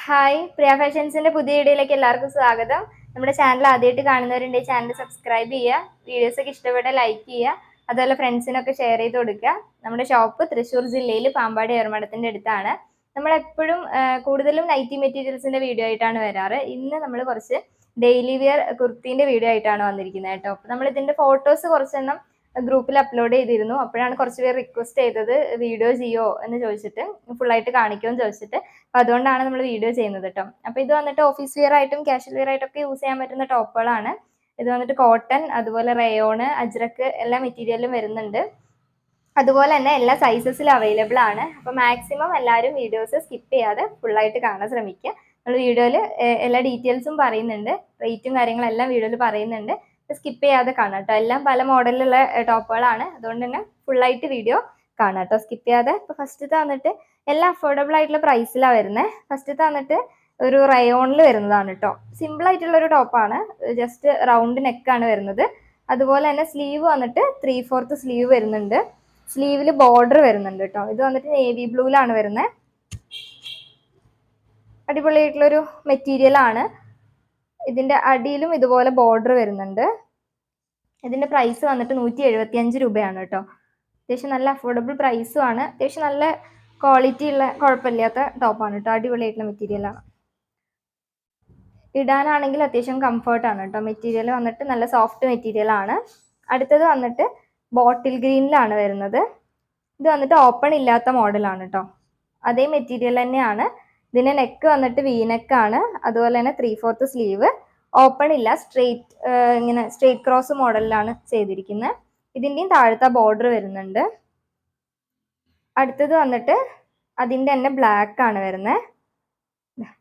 Hi, പ്രിയ ഫാഷൻസിന്റെ പുതിയ വീഡിയോയിലേക്ക് എല്ലാവർക്കും സ്വാഗതം. നമ്മുടെ ചാനൽ ആദ്യമായിട്ട് കാണുന്നവരുണ്ടെങ്കിൽ ചാനൽ സബ്സ്ക്രൈബ് ചെയ്യുക, വീഡിയോസ് ഒക്കെ ഇഷ്ടപ്പെട്ടാൽ ലൈക്ക് ചെയ്യുക, അതുപോലെ ഫ്രണ്ട്സിനൊക്കെ ഷെയർ ചെയ്ത് കൊടുക്കുക. നമ്മുടെ ഷോപ്പ് തൃശ്ശൂർ ജില്ലയിൽ പാമ്പാടി ഏർമഠത്തിന്റെ അടുത്താണ്. നമ്മളെപ്പോഴും കൂടുതലും നൈറ്റി മെറ്റീരിയൽസിന്റെ വീഡിയോ ആയിട്ടാണ് വരാറ്. ഇന്ന് നമ്മൾ കുറച്ച് ഡെയിലി വിയർ കുർത്തിന്റെ വീഡിയോ ആയിട്ടാണ് വന്നിരിക്കുന്നത് കേട്ടോ. അപ്പോൾ നമ്മൾ ഇതിന്റെ ഫോട്ടോസ് കുറച്ചെണ്ണം ഗ്രൂപ്പിൽ അപ്ലോഡ് ചെയ്തിരുന്നു. അപ്പോഴാണ് കുറച്ച് പേര് റിക്വസ്റ്റ് ചെയ്തത് വീഡിയോ ചെയ്യോ എന്ന് ചോദിച്ചിട്ട്, ഫുള്ളായിട്ട് കാണിക്കുമെന്ന് ചോദിച്ചിട്ട്. അപ്പോൾ അതുകൊണ്ടാണ് നമ്മൾ വീഡിയോ ചെയ്യുന്നത് കേട്ടോ. അപ്പോൾ ഇത് വന്നിട്ട് ഓഫീസ് വെയർ ആയിട്ടും കാഷ്വൽ വെയർ ആയിട്ടൊക്കെ യൂസ് ചെയ്യാൻ പറ്റുന്ന ടോപ്പുകളാണ്. ഇത് വന്നിട്ട് കോട്ടൺ, അതുപോലെ റയോണ്, അജ്രക്ക് എല്ലാ മെറ്റീരിയലും വരുന്നുണ്ട്. അതുപോലെ തന്നെ എല്ലാ സൈസസിലും അവൈലബിൾ ആണ്. അപ്പോൾ മാക്സിമം എല്ലാവരും വീഡിയോസ് സ്കിപ്പ് ചെയ്യാതെ ഫുള്ളായിട്ട് കാണാൻ ശ്രമിക്കുക. നമ്മൾ വീഡിയോയിൽ എല്ലാ ഡീറ്റെയിൽസും പറയുന്നുണ്ട്, റേറ്റും കാര്യങ്ങളെല്ലാം വീഡിയോയിൽ പറയുന്നുണ്ട്. സ്കിപ്പ് ചെയ്യാതെ കാണാം കേട്ടോ. എല്ലാം പല മോഡലിലുള്ള ടോപ്പുകളാണ്, അതുകൊണ്ട് തന്നെ ഫുള്ളായിട്ട് വീഡിയോ കാണാം കേട്ടോ, സ്കിപ്പ് ചെയ്യാതെ. ഇപ്പോൾ ഫസ്റ്റത്തെ വന്നിട്ട് എല്ലാം അഫോർഡബിൾ ആയിട്ടുള്ള പ്രൈസിലാണ് വരുന്നത്. ഫസ്റ്റത്തെ വന്നിട്ട് ഒരു റയോണിൽ വരുന്നതാണ് കേട്ടോ. സിമ്പിൾ ആയിട്ടുള്ള ഒരു ടോപ്പാണ്, ജസ്റ്റ് റൗണ്ട് നെക്കാണ് വരുന്നത്. അതുപോലെ തന്നെ സ്ലീവ് വന്നിട്ട് 3/4 സ്ലീവ് വരുന്നുണ്ട്. സ്ലീവിൽ ബോർഡർ വരുന്നുണ്ട് കേട്ടോ. ഇത് വന്നിട്ട് നേവി ബ്ലൂവിലാണ് വരുന്നത്. അടിപൊളിയായിട്ടുള്ളൊരു മെറ്റീരിയൽ ആണ്. ഇതിന്റെ അടിയിലും ഇതുപോലെ ബോർഡർ വരുന്നുണ്ട്. ഇതിന്റെ പ്രൈസ് വന്നിട്ട് 175 രൂപയാണ് കേട്ടോ. അത്യാവശ്യം നല്ല അഫോർഡബിൾ പ്രൈസും ആണ്. അത്യാവശ്യം നല്ല ക്വാളിറ്റി ഉള്ള കുഴപ്പമില്ലാത്ത ടോപ്പാണ് കേട്ടോ. അടിപൊളിയായിട്ടുള്ള മെറ്റീരിയലാണ്. ഇടാനാണെങ്കിൽ അത്യാവശ്യം കംഫർട്ടാണ് കേട്ടോ. മെറ്റീരിയൽ വന്നിട്ട് നല്ല സോഫ്റ്റ് മെറ്റീരിയൽ ആണ്. അടുത്തത് വന്നിട്ട് ബോട്ടിൽ ഗ്രീനിലാണ് വരുന്നത്. ഇത് വന്നിട്ട് ഓപ്പൺ ഇല്ലാത്ത മോഡലാണ് കേട്ടോ. അതേ മെറ്റീരിയൽ തന്നെയാണ്. ഇതിന്റെ നെക്ക് വന്നിട്ട് വീനെക്കാണ്. അതുപോലെ തന്നെ 3/4 സ്ലീവ്, ഓപ്പൺ ഇല്ല, ഇങ്ങനെ സ്ട്രെയിറ്റ് ക്രോസ് മോഡലിലാണ് ചെയ്തിരിക്കുന്നത്. ഇതിന്റെയും താഴത്തെ ബോർഡർ വരുന്നുണ്ട്. അടുത്തത് വന്നിട്ട് അതിന്റെ തന്നെ ബ്ലാക്ക് ആണ് വരുന്നത്.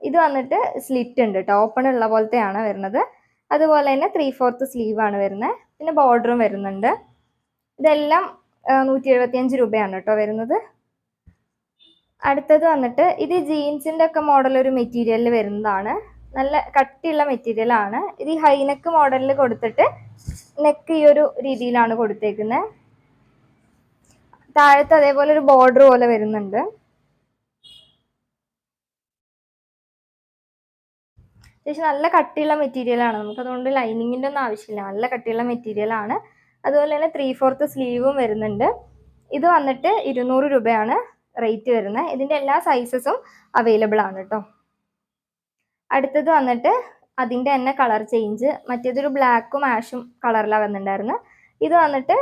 ഇത് വന്നിട്ട് സ്ലിറ്റ് ഉണ്ട് കേട്ടോ, ഓപ്പൺ ഉള്ള പോലത്തെയാണ് വരുന്നത്. അതുപോലെ തന്നെ 3/4 സ്ലീവ് ആണ് വരുന്നത്. പിന്നെ ബോർഡറും വരുന്നുണ്ട്. ഇതെല്ലാം 175 രൂപയാണ് കേട്ടോ വരുന്നത്. അടുത്തത് വന്നിട്ട് ഇത് ജീൻസിന്റെ ഒക്കെ മോഡൽ ഒരു മെറ്റീരിയലിൽ വരുന്നതാണ്. നല്ല കട്ടിയുള്ള മെറ്റീരിയൽ ആണ്. ഇത് ഈ ഹൈനെക്ക് മോഡലിൽ കൊടുത്തിട്ട് നെക്ക് ഈ ഒരു രീതിയിലാണ് കൊടുത്തേക്കുന്നത്. താഴത്ത് അതേപോലെ ഒരു ബോർഡർ പോലെ വരുന്നുണ്ട്. അത്യാവശ്യം നല്ല കട്ടിയുള്ള മെറ്റീരിയൽ ആണ്. നമുക്ക് അതുകൊണ്ട് ലൈനിങ്ങിന്റെ ഒന്നും ആവശ്യമില്ല, നല്ല കട്ടിയുള്ള മെറ്റീരിയൽ ആണ്. അതുപോലെ തന്നെ 3/4 സ്ലീവും വരുന്നുണ്ട്. ഇത് വന്നിട്ട് 200 രൂപയാണ് റേറ്റ് വരുന്നത്. ഇതിന്റെ എല്ലാ സൈസസും അവൈലബിൾ ആണ് കേട്ടോ. അടുത്തത് വന്നിട്ട് അതിന്റെ തന്നെ കളർ ചേഞ്ച്, മറ്റേതൊരു ബ്ലാക്കും ആഷും കളറിലാണ് വന്നിട്ടുണ്ടായിരുന്നത്. ഇത് വന്നിട്ട്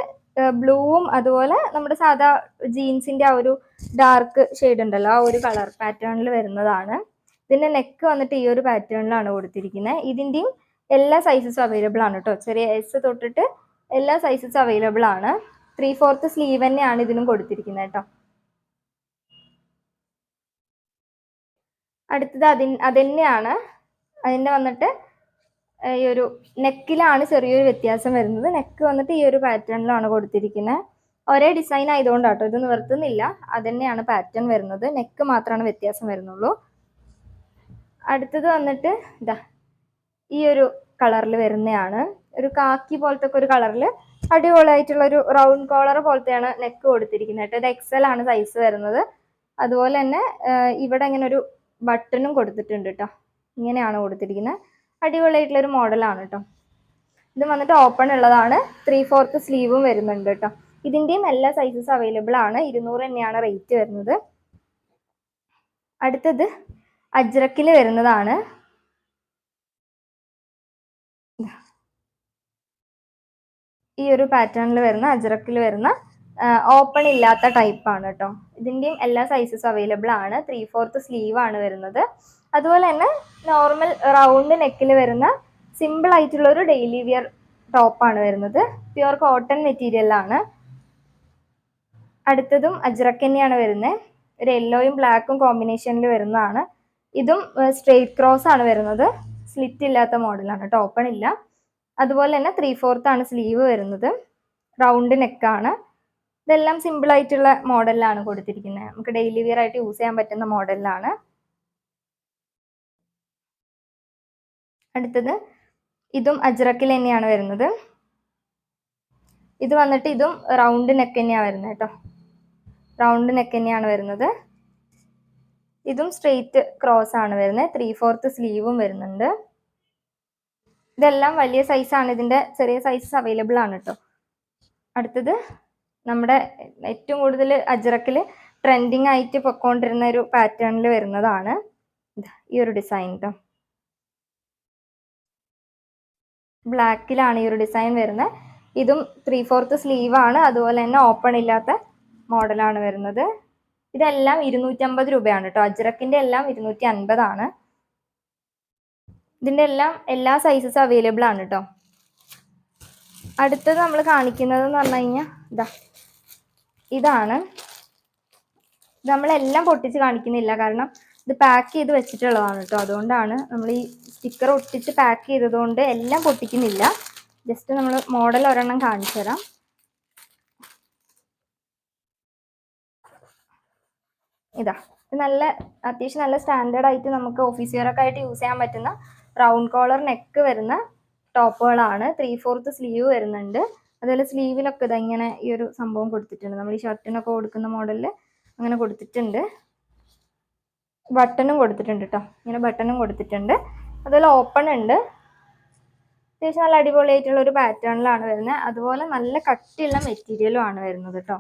ബ്ലൂവും അതുപോലെ നമ്മുടെ സാധാ ജീൻസിന്റെ ആ ഒരു ഡാർക്ക് ഷെയ്ഡ് ഉണ്ടല്ലോ, ആ ഒരു കളർ പാറ്റേണിൽ വരുന്നതാണ്. ഇതിന്റെ നെക്ക് വന്നിട്ട് ഈ ഒരു പാറ്റേണിലാണ് കൊടുത്തിരിക്കുന്നത്. ഇതിന്റെയും എല്ലാ സൈസസും അവൈലബിൾ ആണ് കേട്ടോ. ചെറിയ എസ് തൊട്ടിട്ട് എല്ലാ സൈസസും അവൈലബിൾ ആണ്. 3/4 സ്ലീവ് തന്നെയാണ് ഇതിനും കൊടുത്തിരിക്കുന്നത് കേട്ടോ. അടുത്തത് അതന്നെയാണ്. അതിന്റെ വന്നിട്ട് ഈ ഒരു നെക്കിലാണ് ചെറിയൊരു വ്യത്യാസം വരുന്നത്. നെക്ക് വന്നിട്ട് ഈ ഒരു പാറ്റേണിലാണ് കൊടുത്തിരിക്കുന്നത്. ഒരേ ഡിസൈൻ ആയതുകൊണ്ടാട്ടോ, ഇത് നിവർത്തുന്നില്ല, അതന്നെയാണ് പാറ്റേൺ വരുന്നത്. നെക്ക് മാത്രമാണ് വ്യത്യാസം വരുന്നുള്ളൂ. അടുത്തത് വന്നിട്ട് ഇതാ ഈ ഒരു കളറിൽ വരുന്നതാണ്. ഒരു കാക്കി പോലത്തെ ഒക്കെ ഒരു കളറിൽ അടിപൊളിയായിട്ടുള്ള ഒരു റൗണ്ട് കോളർ പോലത്തെയാണ് നെക്ക് കൊടുത്തിരിക്കുന്നത് കേട്ടോ. ഇത് XL ആണ് സൈസ് വരുന്നത്. അതുപോലെ തന്നെ ഇവിടെ ഇങ്ങനെ ഒരു ബട്ടണും കൊടുത്തിട്ടുണ്ട് കേട്ടോ. ഇങ്ങനെയാണ് കൊടുത്തിരിക്കുന്നത്. അടിപൊളിയായിട്ടുള്ളൊരു മോഡലാണ് കേട്ടോ. ഇത് വന്നിട്ട് ഓപ്പൺ ഉള്ളതാണ്. 3/4 സ്ലീവും വരുന്നുണ്ട് കേട്ടോ. ഇതിന്റെയും എല്ലാ സൈസസും അവൈലബിൾ ആണ്. 200 തന്നെയാണ് റേറ്റ് വരുന്നത്. അടുത്തത് അജ്രക്കിൽ വരുന്നതാണ്. ഈ ഒരു പാറ്റേണിൽ വരുന്ന അജ്രക്കിൽ വരുന്ന ഓപ്പൺ ഇല്ലാത്ത ടൈപ്പാണ് കേട്ടോ. ഇതിന്റെയും എല്ലാ സൈസസും അവൈലബിൾ ആണ്. 3/4 സ്ലീവ് ആണ് വരുന്നത്. അതുപോലെ തന്നെ നോർമൽ റൗണ്ട് നെക്കിൽ വരുന്ന സിമ്പിൾ ആയിട്ടുള്ള ഒരു ഡെയിലി വിയർ ടോപ്പാണ് വരുന്നത്. പ്യുവർ കോട്ടൺ മെറ്റീരിയലാണ്. അടുത്തതും അജ്രക്ക് തന്നെയാണ് വരുന്നത്. ഒരു യെല്ലോയും ബ്ലാക്കും കോമ്പിനേഷനിൽ വരുന്നതാണ്. ഇതും സ്ട്രെയിറ്റ് ക്രോസ് ആണ് വരുന്നത്. സ്ലിറ്റ് ഇല്ലാത്ത മോഡലാണ് കേട്ടോ, ഓപ്പൺ ഇല്ല. അതുപോലെ തന്നെ 3/4 ആണ് സ്ലീവ് വരുന്നത്. റൗണ്ട് നെക്കാണ്. ഇതെല്ലാം സിമ്പിൾ ആയിട്ടുള്ള മോഡലിലാണ് കൊടുത്തിരിക്കുന്നത്. നമുക്ക് ഡെയിലി വിയർ ആയിട്ട് യൂസ് ചെയ്യാൻ പറ്റുന്ന മോഡലിലാണ്. അടുത്തത് ഇതും അജ്രക്കിൽ തന്നെയാണ് വരുന്നത്. ഇത് വന്നിട്ട് ഇതും റൗണ്ട് നെക്ക് തന്നെയാണ് വരുന്നത് കേട്ടോ. റൗണ്ട് നെക്ക് തന്നെയാണ് വരുന്നത്. ഇതും സ്ട്രെയിറ്റ് ക്രോസ് ആണ് വരുന്നത്. 3/4 സ്ലീവും വരുന്നുണ്ട്. ഇതെല്ലാം വലിയ സൈസാണ്. ഇതിന്റെ ചെറിയ സൈസസ് അവൈലബിൾ ആണ് കേട്ടോ. അടുത്തത് നമ്മുടെ ഏറ്റവും കൂടുതൽ അജ്രക്കിൽ ട്രെൻഡിങ് ആയിട്ട് പൊക്കോണ്ടിരുന്ന ഒരു പാറ്റേണിൽ വരുന്നതാണ് ഈ ഒരു ഡിസൈൻ കേട്ടോ. ബ്ലാക്കിലാണ് ഈ ഒരു ഡിസൈൻ വരുന്നത്. ഇതും 3/4 സ്ലീവ് ആണ്. അതുപോലെ തന്നെ ഓപ്പൺ ഇല്ലാത്ത മോഡലാണ് വരുന്നത്. ഇതെല്ലാം 250 രൂപയാണ് കേട്ടോ. അജ്രക്കിന്റെ എല്ലാം 250 ആണ്. ഇതിന്റെ എല്ലാം എല്ലാ സൈസസും അവൈലബിൾ ആണ് കേട്ടോ. അടുത്തത് നമ്മൾ കാണിക്കുന്നത് എന്ന് പറഞ്ഞു കഴിഞ്ഞാൽ ഇതാണ്. നമ്മളെല്ലാം പൊട്ടിച്ച് കാണിക്കുന്നില്ല, കാരണം ഇത് പാക്ക് ചെയ്ത് വെച്ചിട്ടുള്ളതാണ് കേട്ടോ. അതുകൊണ്ടാണ് നമ്മൾ ഈ സ്റ്റിക്കർ ഒട്ടിച്ച് പാക്ക് ചെയ്തതുകൊണ്ട് എല്ലാം പൊട്ടിക്കുന്നില്ല. ജസ്റ്റ് നമ്മൾ മോഡൽ ഒരെണ്ണം കാണിച്ചു തരാം. ഇതാ, ഇത് നല്ല അത്യാവശ്യം നല്ല സ്റ്റാൻഡേർഡ് ആയിട്ട് നമുക്ക് ഓഫീസ് വെയർ ഒക്കെ ആയിട്ട് യൂസ് ചെയ്യാൻ പറ്റുന്ന റൗണ്ട് കോളർ നെക്ക് വരുന്ന ടോപ്പുകളാണ്. 3/4 സ്ലീവ് വരുന്നുണ്ട്. അതുപോലെ സ്ലീവിലൊക്കെ ഇതാ ഇങ്ങനെ ഈ ഒരു സംഭവം കൊടുത്തിട്ടുണ്ട്. നമ്മൾ ഈ ഷർട്ടിനൊക്കെ കൊടുക്കുന്ന മോഡലിൽ അങ്ങനെ കൊടുത്തിട്ടുണ്ട്. ബട്ടണും കൊടുത്തിട്ടുണ്ട് കേട്ടോ. ഇങ്ങനെ ബട്ടണും കൊടുത്തിട്ടുണ്ട്. അതുപോലെ ഓപ്പൺ ഉണ്ട്. അത്യാവശ്യം നല്ല അടിപൊളിയായിട്ടുള്ള ഒരു പാറ്റേണിലാണ് വരുന്നത്. അതുപോലെ നല്ല കട്ടിയുള്ള മെറ്റീരിയലും ആണ് വരുന്നത് കേട്ടോ.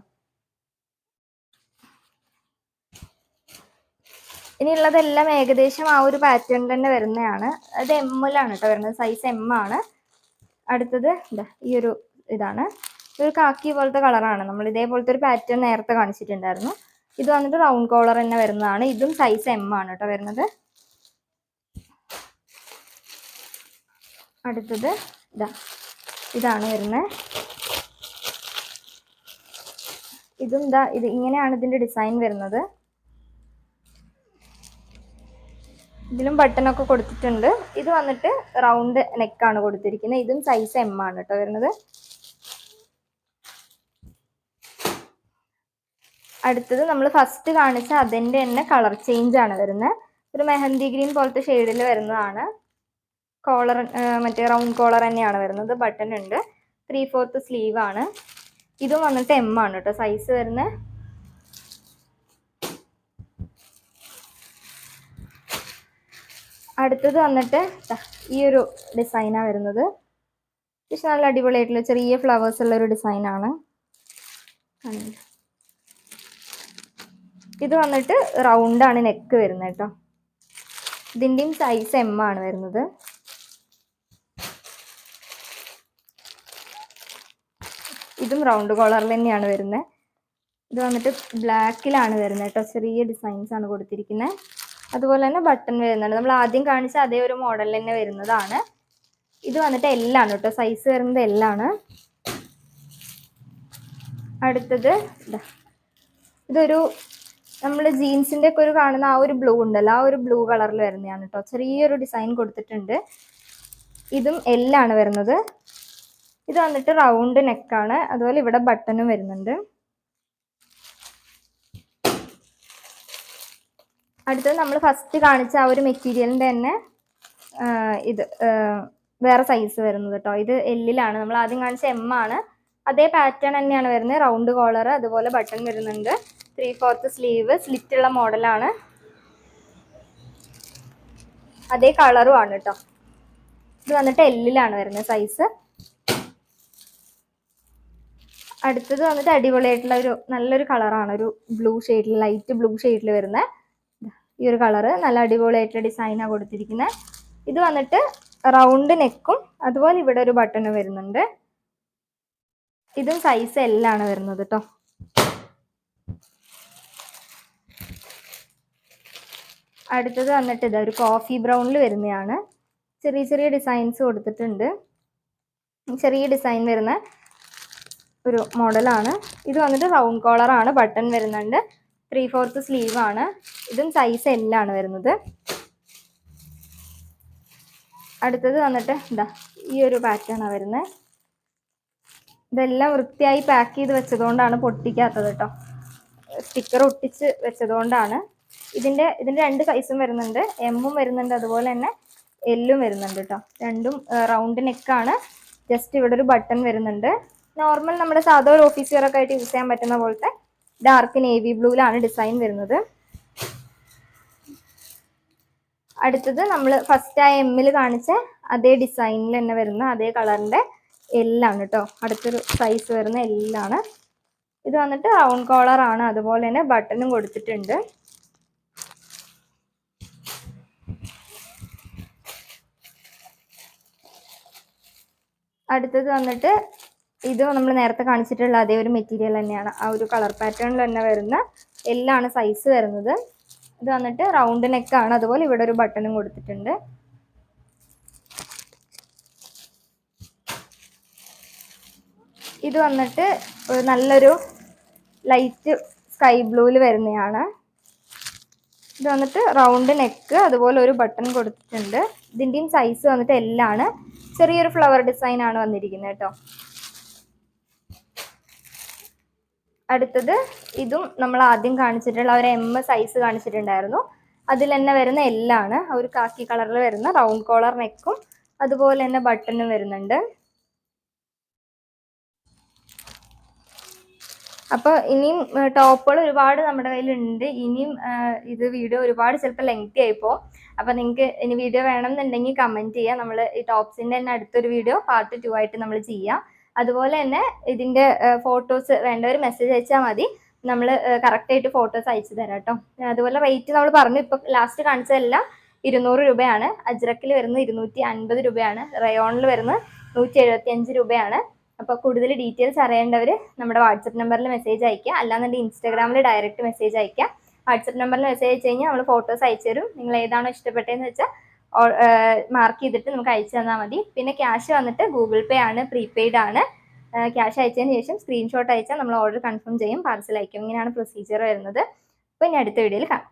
ഇനിയുള്ളതെല്ലാം ഏകദേശം ആ ഒരു പാറ്റേണിൽ തന്നെ വരുന്നതാണ്. അത് എമ്മിലാണ് കേട്ടോ വരുന്നത്. സൈസ് എം ആണ്. അടുത്തത് ഈ ഒരു ഇതാണ്. ഇതൊരു കാക്കി പോലത്തെ കളറാണ്. നമ്മൾ ഇതേപോലത്തെ ഒരു പാറ്റേൺ നേരത്തെ കാണിച്ചിട്ടുണ്ടായിരുന്നു. ഇത് വന്നിട്ട് റൗണ്ട് കോളർ തന്നെ വരുന്നതാണ്. ഇതും സൈസ് എം ആണ് കേട്ടോ വരുന്നത്. അടുത്തത് ഇതാണ് വരുന്നത്. ഇതും ഇത് ഇങ്ങനെയാണ് ഇതിന്റെ ഡിസൈൻ വരുന്നത്. ഇതിലും ബട്ടണൊക്കെ കൊടുത്തിട്ടുണ്ട്. ഇത് വന്നിട്ട് റൗണ്ട് നെക്കാണ് കൊടുത്തിരിക്കുന്നത്. ഇതും സൈസ് എം ആണ് കേട്ടോ വരുന്നത്. അടുത്തത് നമ്മൾ ഫസ്റ്റ് കാണിച്ച അതിന്റെ തന്നെ കളർ ചേഞ്ച് ആണ് വരുന്നത്. ഒരു മെഹന്തി ഗ്രീൻ പോലത്തെ ഷെയ്ഡിൽ വരുന്നതാണ്. കോളർ മറ്റേ റൗണ്ട് കോളർ തന്നെയാണ് വരുന്നത്. ബട്ടൺ ഉണ്ട്. 3/4 സ്ലീവ് ആണ്. ഇതും വന്നിട്ട് എം ആണ് കേട്ടോ സൈസ് വരുന്നത്. അടുത്തത് വന്നിട്ട് ഈ ഒരു ഡിസൈനാണ് വരുന്നത്. പക്ഷെ നല്ല അടിപൊളിയായിട്ടുള്ള ചെറിയ ഫ്ലവേഴ്സ് ഉള്ള ഒരു ഡിസൈനാണ്. ഇത് വന്നിട്ട് റൗണ്ട് ആണ് നെക്ക് വരുന്നത് കേട്ടോ. ഇതിൻ്റെയും സൈസ് എം ആണ് വരുന്നത്. ഇതും റൗണ്ട് കോളറിൽ തന്നെയാണ് വരുന്നത്. ഇത് വന്നിട്ട് ബ്ലാക്കിലാണ് വരുന്നത് കേട്ടോ. ചെറിയ ഡിസൈൻസ് ആണ് കൊടുത്തിരിക്കുന്നത്. അതുപോലെ തന്നെ ബട്ടൺ വരുന്നുണ്ട്. നമ്മൾ ആദ്യം കാണിച്ച അതേ ഒരു മോഡലിൽ തന്നെ വരുന്നതാണ്. ഇത് വന്നിട്ട് എല്ലാണ് കേട്ടോ. സൈസ് വരുന്നത് എല്ലാണ്. അടുത്തത് ഇതൊരു നമ്മൾ ജീൻസിന്റെ ഒക്കെ ഒരു കാണുന്ന ആ ഒരു ബ്ലൂ ഉണ്ടല്ലോ, ആ ഒരു ബ്ലൂ കളറിൽ വരുന്നതാണ് കേട്ടോ. ചെറിയൊരു ഡിസൈൻ കൊടുത്തിട്ടുണ്ട്. ഇതും എല്ലാണ് വരുന്നത്. ഇത് വന്നിട്ട് റൗണ്ട് നെക്കാണ്. അതുപോലെ ഇവിടെ ബട്ടണും വരുന്നുണ്ട്. അടുത്തത് നമ്മൾ ഫസ്റ്റ് കാണിച്ച ആ ഒരു മെറ്റീരിയലിന്റെ തന്നെ ഇത് വേറെ സൈസ് വരുന്നത് കേട്ടോ. ഇത് എല്ലിലാണ്. നമ്മൾ ആദ്യം കാണിച്ച എം ആണ്. അതേ പാറ്റേൺ തന്നെയാണ് വരുന്നത്. റൗണ്ട് കോളർ, അതുപോലെ ബട്ടൺ വരുന്നുണ്ട്. 3/4 സ്ലീവ്, സ്ലിറ്റ് ഉള്ള മോഡലാണ്. അതേ കളറും ആണ് കേട്ടോ. ഇത് വന്നിട്ട് എല്ലിലാണ് വരുന്നത് സൈസ്. അടുത്തത് വന്നിട്ട് അടിപൊളിയായിട്ടുള്ള ഒരു നല്ലൊരു കളറാണ്. ഒരു ബ്ലൂ ഷെയ്ഡിൽ, ലൈറ്റ് ബ്ലൂ ഷെയ്ഡിൽ വരുന്ന ഈ ഒരു കളറ് നല്ല അടിപൊളിയായിട്ടുള്ള ഡിസൈനാണ് കൊടുത്തിരിക്കുന്നത്. ഇത് വന്നിട്ട് റൗണ്ട് നെക്കും അതുപോലെ ഇവിടെ ഒരു ബട്ടണും വരുന്നുണ്ട്. ഇതും സൈസ് എല്ലാണ് വരുന്നത് കേട്ടോ. അടുത്തത് വന്നിട്ട് ഒരു കോഫി ബ്രൗണിൽ വരുന്നതാണ്. ചെറിയ ചെറിയ ഡിസൈൻസ് കൊടുത്തിട്ടുണ്ട്. ചെറിയ ഡിസൈൻ വരുന്ന ഒരു മോഡലാണ്. ഇത് വന്നിട്ട് റൗണ്ട് കോളറാണ്. ബട്ടൺ വരുന്നുണ്ട്. 3/4 സ്ലീവ് ആണ്. ഇതും സൈസ് എല്ലാണ് വരുന്നത്. അടുത്തത് വന്നിട്ട് ഈ ഒരു പാറ്റേൺ ആണ് വരുന്നത്. ഇതെല്ലാം വൃത്തിയായി പാക്ക് ചെയ്ത് വെച്ചതുകൊണ്ടാണ് പൊട്ടിക്കാത്തത് കേട്ടോ. സ്റ്റിക്കർ ഒട്ടിച്ച് വെച്ചതുകൊണ്ടാണ്. ഇതിന്റെ 2 സൈസും വരുന്നുണ്ട്. എമ്മും വരുന്നുണ്ട്, അതുപോലെ തന്നെ എല്ലും വരുന്നുണ്ട് കേട്ടോ. രണ്ടും റൗണ്ട് നെക്കാണ്. ജസ്റ്റ് ഇവിടെ ഒരു ബട്ടൺ വരുന്നുണ്ട്. നോർമൽ നമ്മുടെ സാധാ ഒരു ഓഫീസ് വെയർ ഒക്കെ ആയിട്ട് യൂസ് ചെയ്യാൻ പറ്റുന്ന പോലത്തെ ഡാർക്ക് നേവി ബ്ലൂവിലാണ് ഡിസൈൻ വരുന്നത്. അടുത്തത് നമ്മൾ ഫസ്റ്റ് ആ എമ്മിൽ കാണിച്ച അതേ ഡിസൈനിൽ തന്നെ വരുന്ന അതേ കളറിൻ്റെ എല്ലാണ് കേട്ടോ. അടുത്തൊരു സൈസ് വരുന്ന എല്ലാണ്. ഇത് വന്നിട്ട് റൗണ്ട് കോളറാണ്, അതുപോലെ തന്നെ ബട്ടണും കൊടുത്തിട്ടുണ്ട്. അടുത്തത് വന്നിട്ട് ഇത് നമ്മൾ നേരത്തെ കാണിച്ചിട്ടുള്ള അതേ ഒരു മെറ്റീരിയൽ തന്നെയാണ്, ആ ഒരു കളർ പാറ്റേണിൽ തന്നെ വരുന്ന എല്ലാണ് സൈസ് വരുന്നത്. ഇത് വന്നിട്ട് റൗണ്ട് നെക്കാണ്, അതുപോലെ ഇവിടെ ഒരു ബട്ടണും കൊടുത്തിട്ടുണ്ട്. ഇത് വന്നിട്ട് നല്ലൊരു ലൈറ്റ് സ്കൈ ബ്ലൂവിൽ വരുന്നതാണ്. ഇത് വന്നിട്ട് റൗണ്ട് നെക്ക്, അതുപോലെ ഒരു ബട്ടൺ കൊടുത്തിട്ടുണ്ട്. ഇതിൻ്റെയും സൈസ് വന്നിട്ട് എല്ലാണ്. ചെറിയൊരു ഫ്ലവർ ഡിസൈൻ ആണ് വന്നിരിക്കുന്നത് കേട്ടോ. അടുത്തത് ഇതും നമ്മൾ ആദ്യം കാണിച്ചിട്ടുള്ള ഒരു എം സൈസ് കാണിച്ചിട്ടുണ്ടായിരുന്നു, അതിൽ തന്നെ വരുന്ന എല്ലാണ്. ഒരു കാക്കി കളറിൽ വരുന്ന റൗണ്ട് കോളർ നെക്കും അതുപോലെ തന്നെ ബട്ടണും വരുന്നുണ്ട്. അപ്പോൾ ഇനിയും ടോപ്പുകൾ ഒരുപാട് നമ്മുടെ കയ്യിലുണ്ട്. ഇനിയും ഇത് വീഡിയോ ഒരുപാട് ചിലപ്പോൾ ലെങ്തി ആയിപ്പോൾ. അപ്പോൾ നിങ്ങൾക്ക് ഇനി വീഡിയോ വേണമെന്നുണ്ടെങ്കിൽ കമൻറ്റ് ചെയ്യുക. നമ്മൾ ഈ ടോപ്സിൻ്റെ തന്നെ അടുത്തൊരു വീഡിയോ പാർട്ട് 2 ആയിട്ട് നമ്മൾ ചെയ്യാം. അതുപോലെ തന്നെ ഇതിൻ്റെ ഫോട്ടോസ് വേണ്ടവർ മെസ്സേജ് അയച്ചാൽ മതി, നമ്മൾ കറക്റ്റായിട്ട് ഫോട്ടോസ് അയച്ചു തരാം കേട്ടോ. അതുപോലെ റേറ്റ് നമ്മൾ പറഞ്ഞു, ഇപ്പോൾ ലാസ്റ്റ് കാണിച്ചതെല്ലാം 200 രൂപയാണ്. അജ്രക്കിൽ വരുന്നത് 250 രൂപയാണ്. റയോണിൽ വരുന്നത് 175 രൂപയാണ്. അപ്പോൾ കൂടുതൽ ഡീറ്റെയിൽസ് അറിയേണ്ടവർ നമ്മുടെ വാട്സപ്പ് നമ്പറിൽ മെസ്സേജ് അയക്കുക, അല്ലാന്നുണ്ടെങ്കിൽ ഇൻസ്റ്റാഗ്രാമിൽ ഡയറക്റ്റ് മെസ്സേജ് അയക്കുക. വാട്സപ്പ് നമ്പറിൽ മെസ്സേജ് അയച്ചു കഴിഞ്ഞാൽ നമ്മൾ ഫോട്ടോസ് അയച്ചു തരും. നിങ്ങൾ ഏതാണോ ഇഷ്ടപ്പെട്ടതെന്ന് വെച്ചാൽ മാർക്ക് ചെയ്തിട്ട് നമുക്ക് അയച്ചു തന്നാൽ മതി. പിന്നെ ക്യാഷ് വന്നിട്ട് ഗൂഗിൾ പേ ആണ്, പ്രീപെയ്ഡ് ആണ്. ക്യാഷ് അയച്ചതിന് ശേഷം സ്ക്രീൻഷോട്ട് അയച്ചാൽ നമ്മൾ ഓർഡർ കൺഫേം ചെയ്യും, പാർസൽ അയക്കും. ഇങ്ങനെയാണ് പ്രൊസീജിയർ വരുന്നത്. അപ്പോൾ ഇനി അടുത്ത വീഡിയോയിൽ കാണാം.